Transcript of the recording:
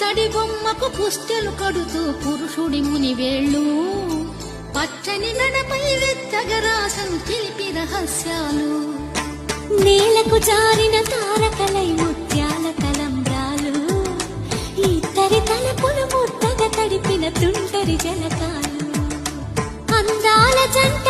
పుత్తడి బొమ్మకు పుస్తెలు కడుతూ పురుషుడి ముని వేళ్ళు పచ్చని గడపై వెత్తగరాసను తెలిపి రహస్యాలు నేలకు జారిన తారకలై ముత్యాల తలంబ్రాలు ఇద్దరి తలపులు ముద్దగా తడిపిన తుంటరి జలకాలు అందాల జంట